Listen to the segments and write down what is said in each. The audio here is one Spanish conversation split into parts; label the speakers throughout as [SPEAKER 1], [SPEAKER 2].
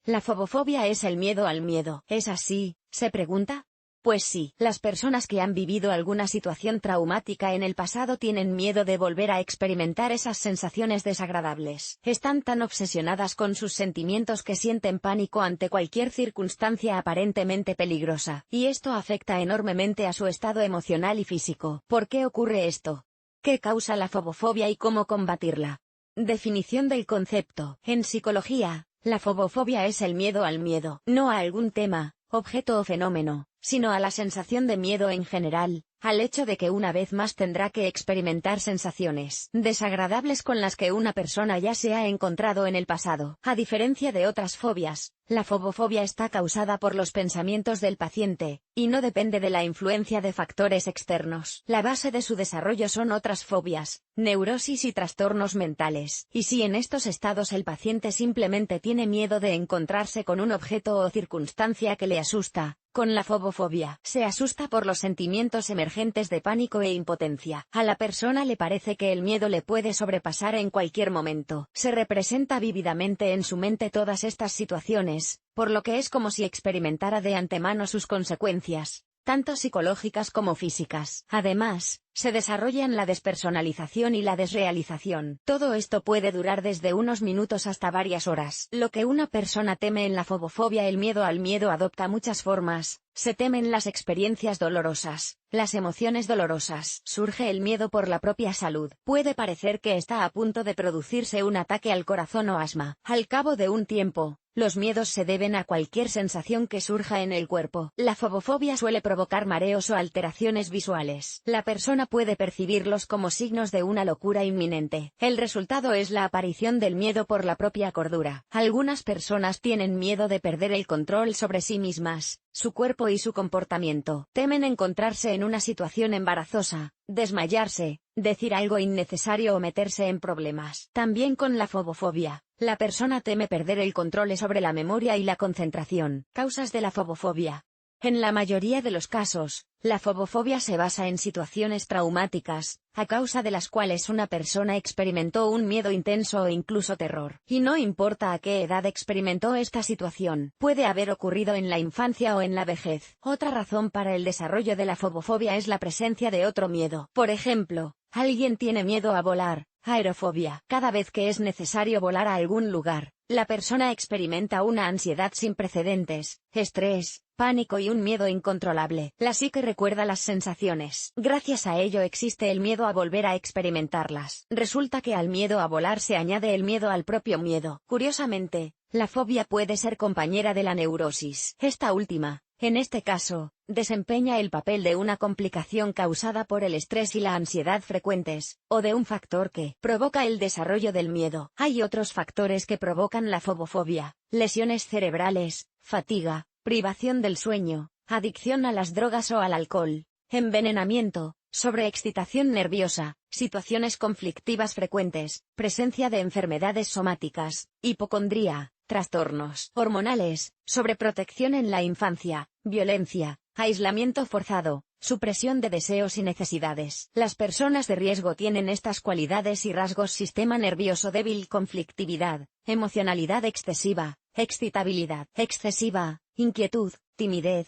[SPEAKER 1] ¿La fobofobia es el miedo al miedo? ¿Es así?, se pregunta. Pues sí, las personas que han vivido alguna situación traumática en el pasado tienen miedo de volver a experimentar esas sensaciones desagradables. Están tan obsesionadas con sus sentimientos que sienten pánico ante cualquier circunstancia aparentemente peligrosa, y esto afecta enormemente a su estado emocional y físico. ¿Por qué ocurre esto? ¿Qué causa la fobofobia y cómo combatirla? Definición del concepto. En psicología, la fobofobia es el miedo al miedo, no a algún tema, objeto o fenómeno, sino a la sensación de miedo en general, al hecho de que una vez más tendrá que experimentar sensaciones desagradables con las que una persona ya se ha encontrado en el pasado. A diferencia de otras fobias, la fobofobia está causada por los pensamientos del paciente, y no depende de la influencia de factores externos. La base de su desarrollo son otras fobias, neurosis y trastornos mentales. Y si en estos estados el paciente simplemente tiene miedo de encontrarse con un objeto o circunstancia que le asusta, con la fobofobia, se asusta por los sentimientos emergentes de pánico e impotencia. A la persona le parece que el miedo le puede sobrepasar en cualquier momento. Se representa vívidamente en su mente todas estas situaciones, por lo que es como si experimentara de antemano sus consecuencias, tanto psicológicas como físicas. Además, se desarrollan la despersonalización y la desrealización. Todo esto puede durar desde unos minutos hasta varias horas. Lo que una persona teme en la fobofobia, el miedo al miedo, adopta muchas formas. Se temen las experiencias dolorosas, las emociones dolorosas. Surge el miedo por la propia salud. Puede parecer que está a punto de producirse un ataque al corazón o asma. Al cabo de un tiempo, los miedos se deben a cualquier sensación que surja en el cuerpo. La fobofobia suele provocar mareos o alteraciones visuales. La persona puede percibirlos como signos de una locura inminente. El resultado es la aparición del miedo por la propia cordura. Algunas personas tienen miedo de perder el control sobre sí mismas, su cuerpo y su comportamiento. Temen encontrarse en una situación embarazosa, desmayarse, decir algo innecesario o meterse en problemas. También con la fobofobia, la persona teme perder el control sobre la memoria y la concentración. Causas de la fobofobia. En la mayoría de los casos, la fobofobia se basa en situaciones traumáticas, a causa de las cuales una persona experimentó un miedo intenso o incluso terror. Y no importa a qué edad experimentó esta situación, puede haber ocurrido en la infancia o en la vejez. Otra razón para el desarrollo de la fobofobia es la presencia de otro miedo. Por ejemplo, alguien tiene miedo a volar, aerofobia. Cada vez que es necesario volar a algún lugar, la persona experimenta una ansiedad sin precedentes, estrés, pánico y un miedo incontrolable. La psique recuerda las sensaciones. Gracias a ello existe el miedo a volver a experimentarlas. Resulta que al miedo a volar se añade el miedo al propio miedo. Curiosamente, la fobia puede ser compañera de la neurosis. Esta última, en este caso, desempeña el papel de una complicación causada por el estrés y la ansiedad frecuentes, o de un factor que provoca el desarrollo del miedo. Hay otros factores que provocan la fobofobia: lesiones cerebrales, fatiga, privación del sueño, adicción a las drogas o al alcohol, envenenamiento, sobreexcitación nerviosa, situaciones conflictivas frecuentes, presencia de enfermedades somáticas, hipocondría, trastornos hormonales, sobreprotección en la infancia, violencia, aislamiento forzado, supresión de deseos y necesidades. Las personas de riesgo tienen estas cualidades y rasgos: sistema nervioso débil, conflictividad, emocionalidad excesiva, excitabilidad excesiva, inquietud, timidez,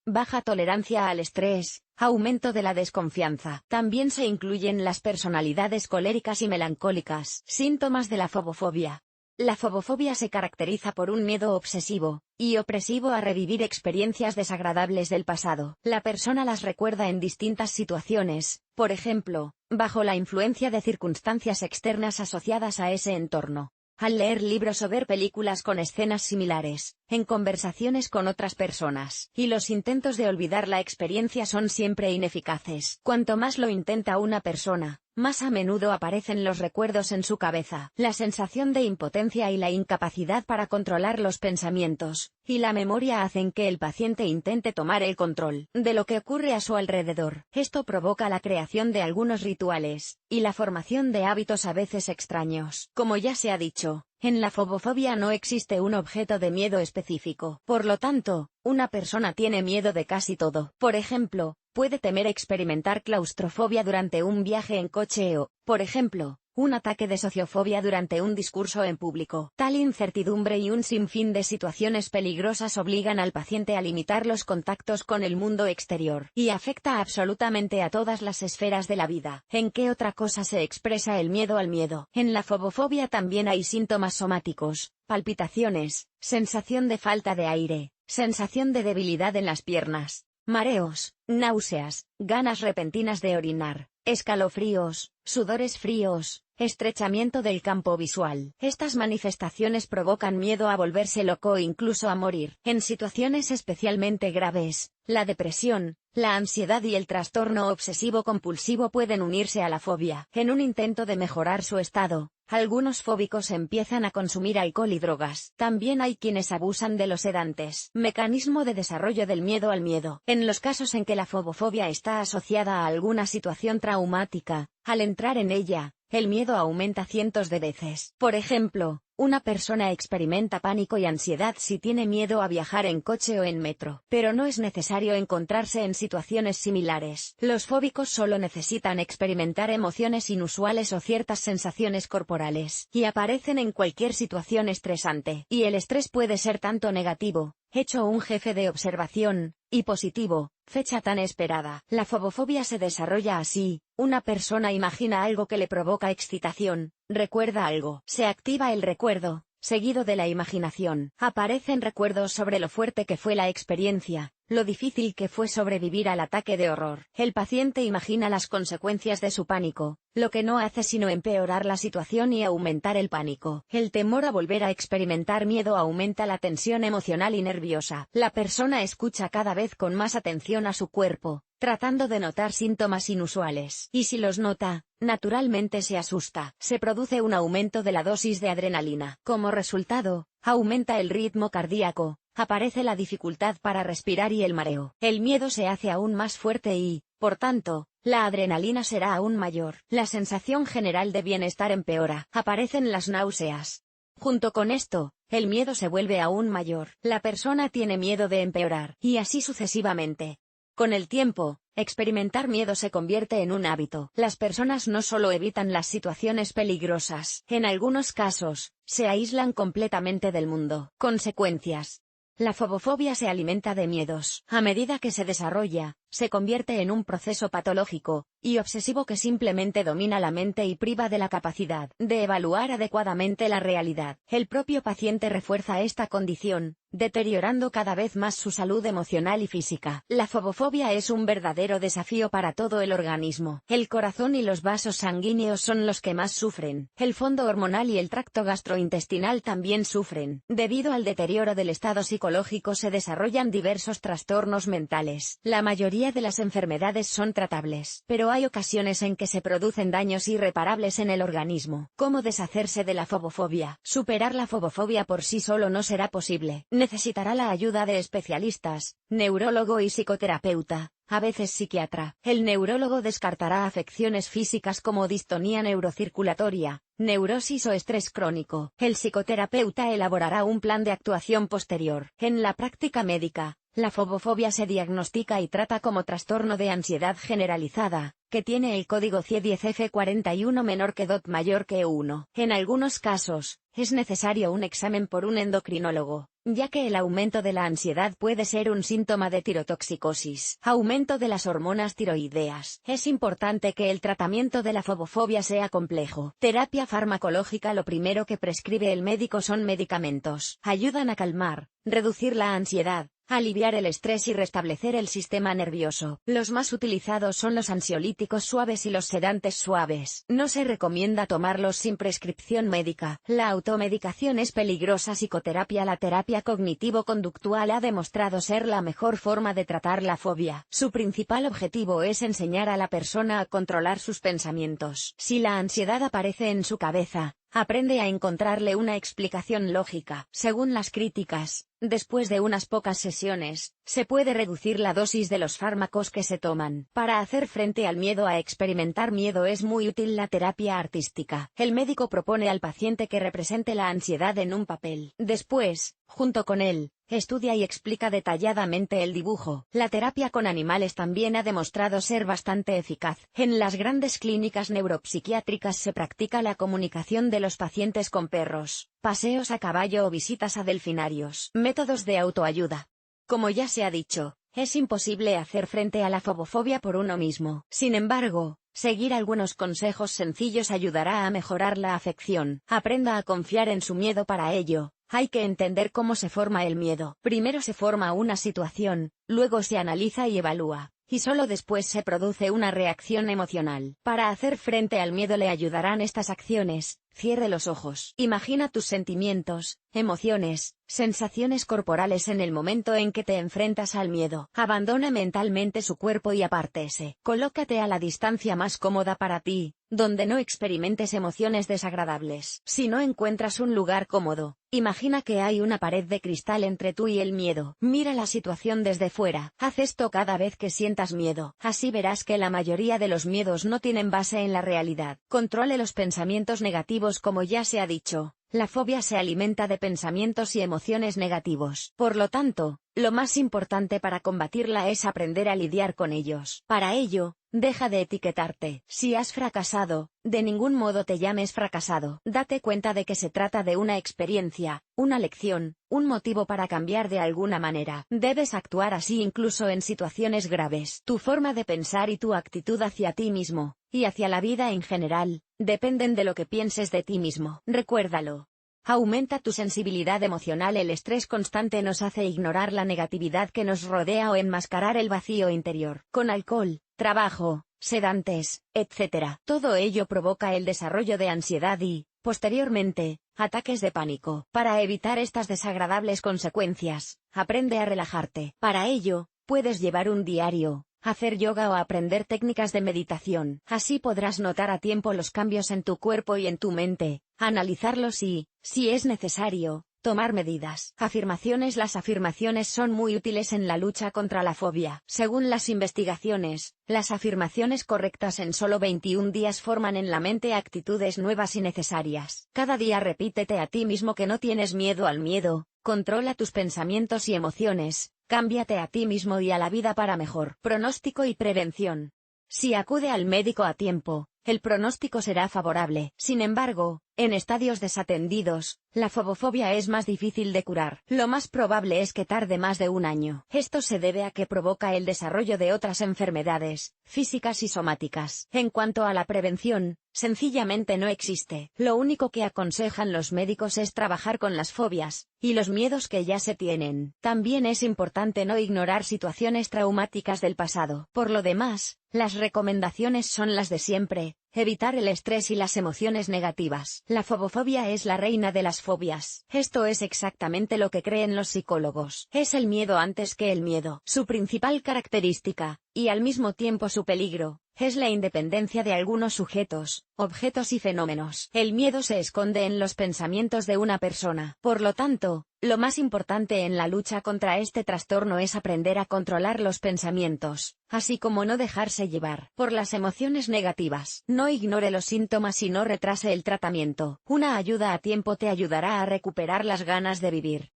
[SPEAKER 1] baja tolerancia al estrés, aumento de la desconfianza. También se incluyen las personalidades coléricas y melancólicas. Síntomas de la fobofobia. La fobofobia se caracteriza por un miedo obsesivo y opresivo a revivir experiencias desagradables del pasado. La persona las recuerda en distintas situaciones, por ejemplo, bajo la influencia de circunstancias externas asociadas a ese entorno, al leer libros o ver películas con escenas similares, en conversaciones con otras personas. Y los intentos de olvidar la experiencia son siempre ineficaces. Cuanto más lo intenta una persona, más a menudo aparecen los recuerdos en su cabeza. La sensación de impotencia y la incapacidad para controlar los pensamientos y la memoria hacen que el paciente intente tomar el control de lo que ocurre a su alrededor. Esto provoca la creación de algunos rituales y la formación de hábitos a veces extraños. Como ya se ha dicho, en la fobofobia no existe un objeto de miedo específico. Por lo tanto, una persona tiene miedo de casi todo. Por ejemplo, puede temer experimentar claustrofobia durante un viaje en coche o, por ejemplo, Un ataque de sociofobia durante un discurso en público. Tal incertidumbre y un sinfín de situaciones peligrosas obligan al paciente a limitar los contactos con el mundo exterior, y afecta absolutamente a todas las esferas de la vida. ¿En qué otra cosa se expresa el miedo al miedo? En la fobofobia también hay síntomas somáticos, palpitaciones, sensación de falta de aire, sensación de debilidad en las piernas, mareos, náuseas, ganas repentinas de orinar, escalofríos, sudores fríos, estrechamiento del campo visual. Estas manifestaciones provocan miedo a volverse loco o incluso a morir. En situaciones especialmente graves, la depresión, la ansiedad y el trastorno obsesivo-compulsivo pueden unirse a la fobia. En un intento de mejorar su estado, algunos fóbicos empiezan a consumir alcohol y drogas. También hay quienes abusan de los sedantes. Mecanismo de desarrollo del miedo al miedo. En los casos en que la fobofobia está asociada a alguna situación traumática, al entrar en ella, el miedo aumenta cientos de veces. Por ejemplo, una persona experimenta pánico y ansiedad si tiene miedo a viajar en coche o en metro. Pero no es necesario encontrarse en situaciones similares. Los fóbicos solo necesitan experimentar emociones inusuales o ciertas sensaciones corporales, y aparecen en cualquier situación estresante. Y el estrés puede ser tanto negativo, hecho un jefe de observación, y positivo, fecha tan esperada. La fobofobia se desarrolla así: una persona imagina algo que le provoca excitación, recuerda algo, se activa el recuerdo, seguido de la imaginación. Aparecen recuerdos sobre lo fuerte que fue la experiencia, lo difícil que fue sobrevivir al ataque de horror. El paciente imagina las consecuencias de su pánico, lo que no hace sino empeorar la situación y aumentar el pánico. El temor a volver a experimentar miedo aumenta la tensión emocional y nerviosa. La persona escucha cada vez con más atención a su cuerpo, tratando de notar síntomas inusuales. Y si los nota, naturalmente se asusta. Se produce un aumento de la dosis de adrenalina. Como resultado, aumenta el ritmo cardíaco, aparece la dificultad para respirar y el mareo. El miedo se hace aún más fuerte y, por tanto, la adrenalina será aún mayor. La sensación general de bienestar empeora. Aparecen las náuseas. Junto con esto, el miedo se vuelve aún mayor. La persona tiene miedo de empeorar, y así sucesivamente. Con el tiempo, experimentar miedo se convierte en un hábito. Las personas no solo evitan las situaciones peligrosas, en algunos casos, se aíslan completamente del mundo. Consecuencias. La fobofobia se alimenta de miedos. A medida que se desarrolla, se convierte en un proceso patológico y obsesivo que simplemente domina la mente y priva de la capacidad de evaluar adecuadamente la realidad. El propio paciente refuerza esta condición, deteriorando cada vez más su salud emocional y física. La fobofobia es un verdadero desafío para todo el organismo. El corazón y los vasos sanguíneos son los que más sufren. El fondo hormonal y el tracto gastrointestinal también sufren. Debido al deterioro del estado psicológico se desarrollan diversos trastornos mentales. La mayoría de las enfermedades son tratables, pero hay ocasiones en que se producen daños irreparables en el organismo. ¿Cómo deshacerse de la fobofobia? Superar la fobofobia por sí solo no será posible. Necesitará la ayuda de especialistas, neurólogo y psicoterapeuta, a veces psiquiatra. El neurólogo descartará afecciones físicas como distonía neurocirculatoria, neurosis o estrés crónico. El psicoterapeuta elaborará un plan de actuación posterior. En la práctica médica, la fobofobia se diagnostica y trata como trastorno de ansiedad generalizada, que tiene el código CIE-10F41 menor que DOT mayor que 1. En algunos casos, es necesario un examen por un endocrinólogo, ya que el aumento de la ansiedad puede ser un síntoma de tirotoxicosis. Aumento de las hormonas tiroideas. Es importante que el tratamiento de la fobofobia sea complejo. Terapia farmacológica. Lo primero que prescribe el médico son medicamentos. Ayudan a calmar, reducir la ansiedad, aliviar el estrés y restablecer el sistema nervioso. Los más utilizados son los ansiolíticos suaves y los sedantes suaves. No se recomienda tomarlos sin prescripción médica. La automedicación es peligrosa. Psicoterapia. La terapia cognitivo-conductual ha demostrado ser la mejor forma de tratar la fobia. Su principal objetivo es enseñar a la persona a controlar sus pensamientos. Si la ansiedad aparece en su cabeza, aprende a encontrarle una explicación lógica. Según las críticas, Después de unas pocas sesiones, se puede reducir la dosis de los fármacos que se toman. Para hacer frente al miedo a experimentar miedo es muy útil la terapia artística. El médico propone al paciente que represente la ansiedad en un papel. Después, junto con él, estudia y explica detalladamente el dibujo. La terapia con animales también ha demostrado ser bastante eficaz. En las grandes clínicas neuropsiquiátricas se practica la comunicación de los pacientes con perros, paseos a caballo o visitas a delfinarios. Métodos de autoayuda. Como ya se ha dicho, es imposible hacer frente a la fobofobia por uno mismo. Sin embargo, seguir algunos consejos sencillos ayudará a mejorar la afección. Aprenda a confiar en su miedo. Para ello, hay que entender cómo se forma el miedo. Primero se forma una situación, luego se analiza y evalúa, y solo después se produce una reacción emocional. Para hacer frente al miedo le ayudarán estas acciones. Cierre los ojos. Imagina tus sentimientos, emociones, sensaciones corporales en el momento en que te enfrentas al miedo. Abandona mentalmente su cuerpo y apártese. Colócate a la distancia más cómoda para ti, donde no experimentes emociones desagradables. Si no encuentras un lugar cómodo, imagina que hay una pared de cristal entre tú y el miedo. Mira la situación desde fuera. Haz esto cada vez que sientas miedo. Así verás que la mayoría de los miedos no tienen base en la realidad. Controle los pensamientos negativos. Como ya se ha dicho, la fobia se alimenta de pensamientos y emociones negativos. Por lo tanto, lo más importante para combatirla es aprender a lidiar con ellos. Para ello, deja de etiquetarte. Si has fracasado, de ningún modo te llames fracasado. Date cuenta de que se trata de una experiencia, una lección, un motivo para cambiar de alguna manera. Debes actuar así incluso en situaciones graves. Tu forma de pensar y tu actitud hacia ti mismo, y hacia la vida en general, dependen de lo que pienses de ti mismo. Recuérdalo. Aumenta tu sensibilidad emocional. El estrés constante nos hace ignorar la negatividad que nos rodea o enmascarar el vacío interior. Con alcohol, trabajo, sedantes, etc. Todo ello provoca el desarrollo de ansiedad y, posteriormente, ataques de pánico. Para evitar estas desagradables consecuencias, aprende a relajarte. Para ello, puedes llevar un diario, hacer yoga o aprender técnicas de meditación. Así podrás notar a tiempo los cambios en tu cuerpo y en tu mente, analizarlos y, si es necesario, tomar medidas. Afirmaciones. Las afirmaciones son muy útiles en la lucha contra la fobia. Según las investigaciones, las afirmaciones correctas en solo 21 días forman en la mente actitudes nuevas y necesarias. Cada día repítete a ti mismo que no tienes miedo al miedo, controla tus pensamientos y emociones, cámbiate a ti mismo y a la vida para mejor. Pronóstico y prevención. Si acude al médico a tiempo, el pronóstico será favorable. Sin embargo, en estadios desatendidos, la fobofobia es más difícil de curar. Lo más probable es que tarde más de un año. Esto se debe a que provoca el desarrollo de otras enfermedades, físicas y somáticas. En cuanto a la prevención, sencillamente no existe. Lo único que aconsejan los médicos es trabajar con las fobias y los miedos que ya se tienen. También es importante no ignorar situaciones traumáticas del pasado. Por lo demás, las recomendaciones son las de siempre. Evitar el estrés y las emociones negativas. La fobofobia es la reina de las fobias. Esto es exactamente lo que creen los psicólogos. Es el miedo antes que el miedo. Su principal característica, y al mismo tiempo su peligro, es la independencia de algunos sujetos, objetos y fenómenos. El miedo se esconde en los pensamientos de una persona. Por lo tanto, lo más importante en la lucha contra este trastorno es aprender a controlar los pensamientos, así como no dejarse llevar por las emociones negativas. No ignore los síntomas y no retrase el tratamiento. Una ayuda a tiempo te ayudará a recuperar las ganas de vivir.